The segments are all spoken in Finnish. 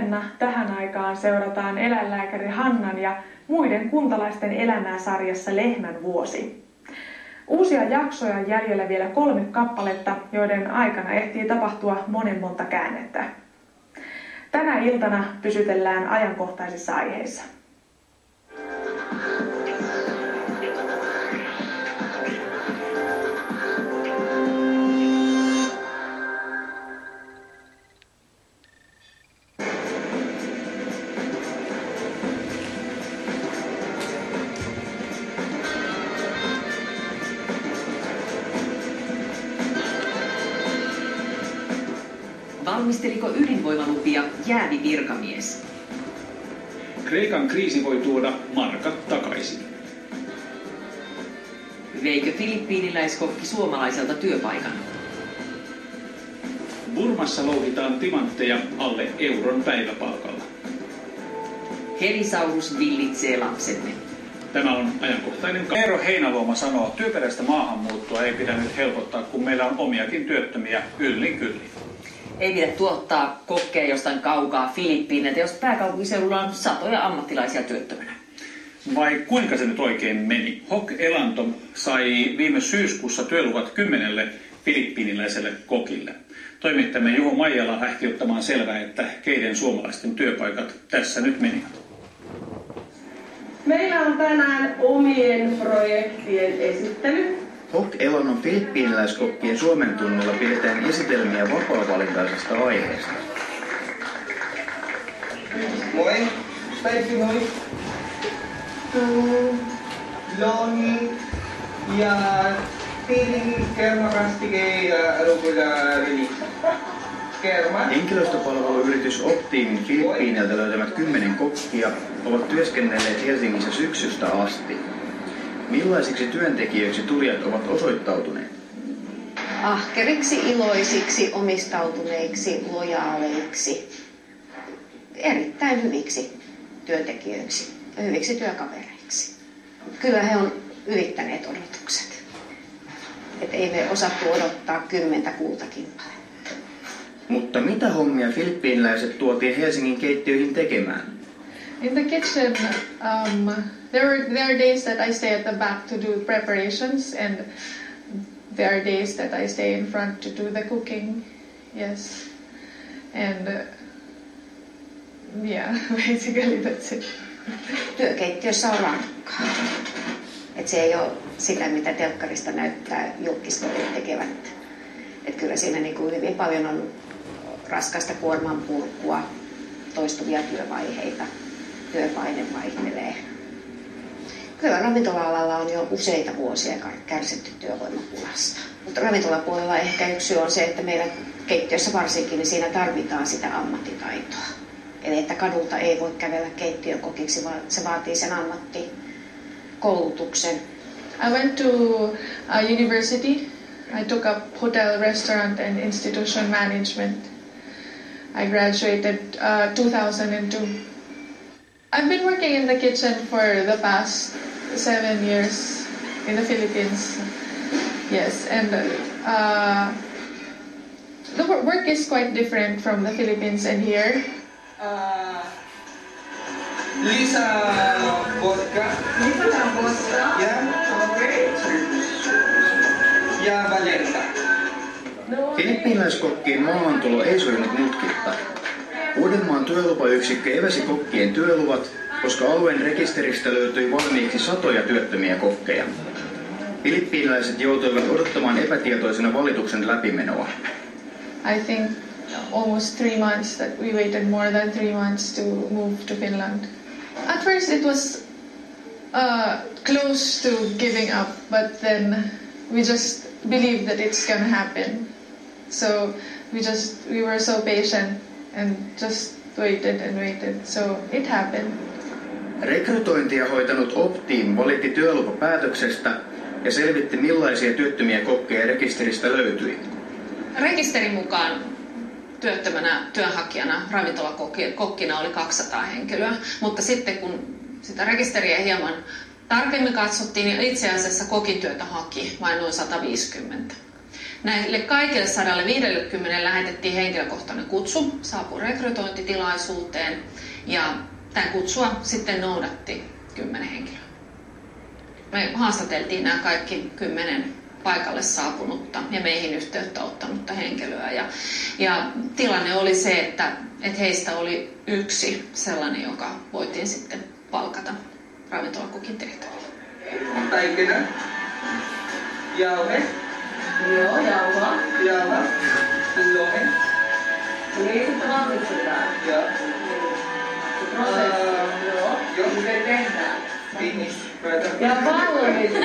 huomenna tähän aikaan seurataan eläinlääkäri Hannan ja muiden kuntalaisten elämää sarjassa Lehmän vuosi. Uusia jaksoja on jäljellä vielä 3 kappaletta, joiden aikana ehtii tapahtua monta käännettä. Tänä iltana pysytellään ajankohtaisissa aiheissa. Valmisteliko ydinvoimalupia jäävi virkamies? Kreikan kriisi voi tuoda markat takaisin. Veikö filippiiniläiskokki suomalaiselta työpaikan? Burmassa louhitaan timantteja alle euron päiväpalkalla. Helisaurus villitsee lapsemme. Tämä on ajankohtainen. Eero Heinäluoma sanoo, että työperäistä maahanmuuttoa ei pidä nyt helpottaa, kun meillä on omiakin työttömiä yllin kyllin. Ei pidä tuottaa kokkeja jostain kaukaa Filippiineiltä, jos pääkaupunkiseudulla on satoja ammattilaisia työttömänä. Vai kuinka se nyt oikein meni? Hok Elanto sai viime syyskuussa työluvat 10 filippiiniläiselle kokille. Toimittajamme Juho Maijala lähti ottamaan selvää, että keiden suomalaisten työpaikat tässä nyt menivät. Meillä on tänään omien projektien esittely. Hok Elannon filippiiniläiskokkien Suomen tunnilla pidetään esitelmiä vapaa-valintaisesta aiheesta. Moi, Päivi moi. Lohi ja piirin kermakastike ja arugula release. Kerma. Henkilöstöpalveluyritys Optimin Filippiineiltä löytämät 10 kokkia ovat työskennelleet Helsingissä syksystä asti. Millaisiksi työntekijöiksi tulijat ovat osoittautuneet? Ahkeriksi, iloisiksi, omistautuneiksi, lojaaleiksi, erittäin hyviksi työntekijöiksi ja hyviksi työkavereiksi. Kyllä he on ylittäneet odotukset. Et ei me osattu odottaa 10 kultakimpaletta. Mutta mitä hommia filippiiniläiset tuotiin Helsingin keittiöihin tekemään? In the kitchen, there are days that I stay at the back to do preparations, and there are days that I stay in front to do the cooking. Yes, and yeah, basically that's it. Työkeittiössä on rankkaa. Et se ei ole sitä, mitä telkkarista näyttää julkistorit tekevät. Et kyllä siinä niinku hyvin paljon on raskasta kuorman purkua, toistuvia työvaiheita. Työpaine vaihtelee. Kyllä ravintola-alalla on jo useita vuosia kärsitty työvoimapulasta. Mutta ravintolapuolella ehkä yksi syy on se, että meidän keittiössä varsinkin, niin siinä tarvitaan sitä ammattitaitoa. Eli että kadulta ei voi kävellä keittiökokiksi, vaan se vaatii sen ammattikoulutuksen. I went to university. I took up hotel, restaurant and institution management. I graduated 2002. I've been working in the kitchen for the past 7 years in the Philippines. Yes, and the work is quite different from the Philippines and here. Lisa vodka. Lisa vodka. Yeah. Okay. Ja Valenta. Filippiiniläiskokkien maahantulo ei sujunut mutkitta. Uudenmaan työlupayksikkö eväsi kokkien työluvat, koska alueen rekisteristä löytyi valmiiksi satoja työttömiä kokkeja. Filippiiniläiset joutuivat odottamaan epätietoisena valituksen läpimenoa. I think almost 3 months that we waited more than 3 months to move to Finland. At first it was close to giving up, but then we just believed that it's gonna happen. So we were so patient and just waited and waited. So it happened. Rekrytointia hoitanut Optim valitti työlupapäätöksestä ja selvitti millaisia työttömiä kokkeja rekisteristä löytyi. Rekisterin mukaan työttömänä työnhakijana ravintolakokkina oli 200 henkilöä, mutta sitten kun sitä rekisteriä hieman tarkemmin katsottiin, niin itse asiassa kokityötä haki vain noin 150. Näille kaikille 150 lähetettiin henkilökohtainen kutsu, saapui rekrytointitilaisuuteen ja tämän kutsua sitten noudatti 10 henkilöä. Me haastateltiin nämä kaikki 10 paikalle saapunutta ja meihin yhteyttä ottanutta henkilöä. Ja tilanne oli se, että heistä oli yksi sellainen, joka voitiin sitten palkata ravintolakokin tehtäviin. Taikina. Jauhe. Joo, jauha. Jauha. Lohe. Niin sitten valmistetaan. Joo. Joo. Joo. Miten tehdään? Finish product. Ja valmista.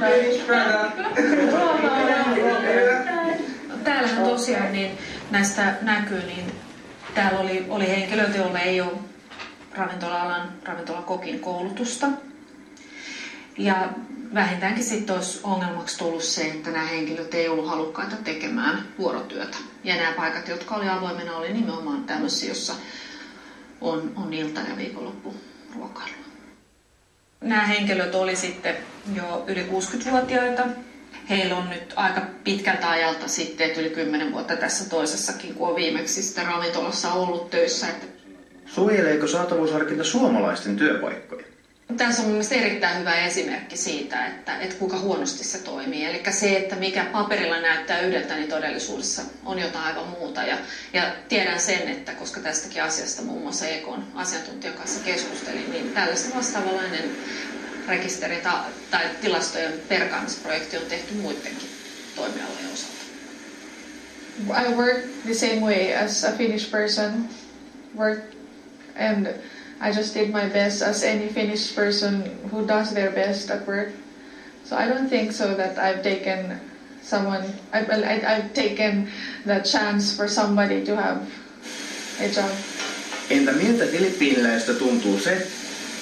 Finish product. Täällähän tosiaan niin näistä näkyy, niin täällä oli henkilöitä, joilla ei ole ravintola-alan ravintolakokin koulutusta. Ja vähintäänkin sitten olisi ongelmaksi tullut se, että nämä henkilöt ei ollut halukkaita tekemään vuorotyötä. Ja nämä paikat, jotka oli avoimena, oli nimenomaan tämmöisiä, jossa on ilta- ja viikonloppuruokailua. Nämä henkilöt oli sitten jo yli 60-vuotiaita. Heillä on nyt aika pitkältä ajalta sitten, että yli 10 vuotta tässä toisessakin, kun on viimeksi sitten ravintolassa ollut töissä. Suojeleeko saatavuusharkinta suomalaisten työpaikkoja? Tässä on mielestäni erittäin hyvä esimerkki siitä, että kuinka huonosti se toimii. Eli se, että mikä paperilla näyttää yhdeltä, niin todellisuudessa on jotain aivan muuta. Ja tiedän sen, että koska tästäkin asiasta muun muassa EK:n asiantuntijan kanssa keskustelin, niin tällaista vastaavanlainen rekisteri tai tilastojen perkaamisprojekti on tehty muidenkin toimialojen osalta. I work the same way as a Finnish person and I just did my best as any Finnish person who does their best at work. So I don't think so that I've taken the chance for somebody to have a job. Entä miltä filippiiniläistä tuntuu se,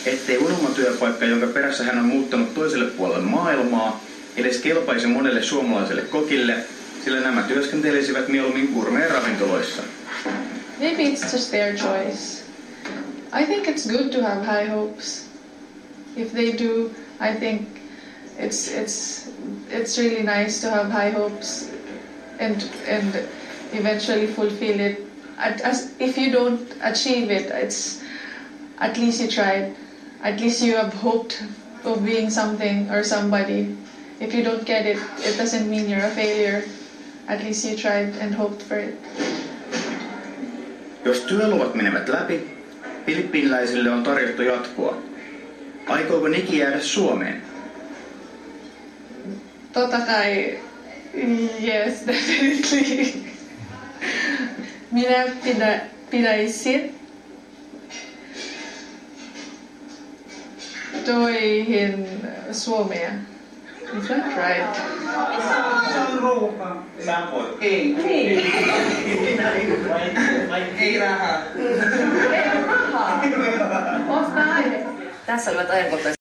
ettei unomatyöpaikka, jonka perässä hän on muuttanut toiselle puolelle maailmaa, edes kelpaisi monelle suomalaiselle kokille, sillä nämä työskentelisivät mieluummin gourmet-ravintoloissa? Maybe it's just their choice. I think it's good to have high hopes. If they do, I think it's really nice to have high hopes and eventually fulfill it. If you don't achieve it, it's at least you tried. At least you have hoped of being something or somebody. If you don't get it, it doesn't mean you're a failure. At least you tried and hoped for it. Jos työluvat menevät läpi, filippiiniläisille on tarjottu jatkoa. Aikooko Niki jäädä Suomeen? Totta kai, yes, definitely. Minä pidäisin töihin Suomeen. Is that right? Se on ruuhka. Ei. Ei rahaa. Osta aine. Tässä olivat ajankohtaiset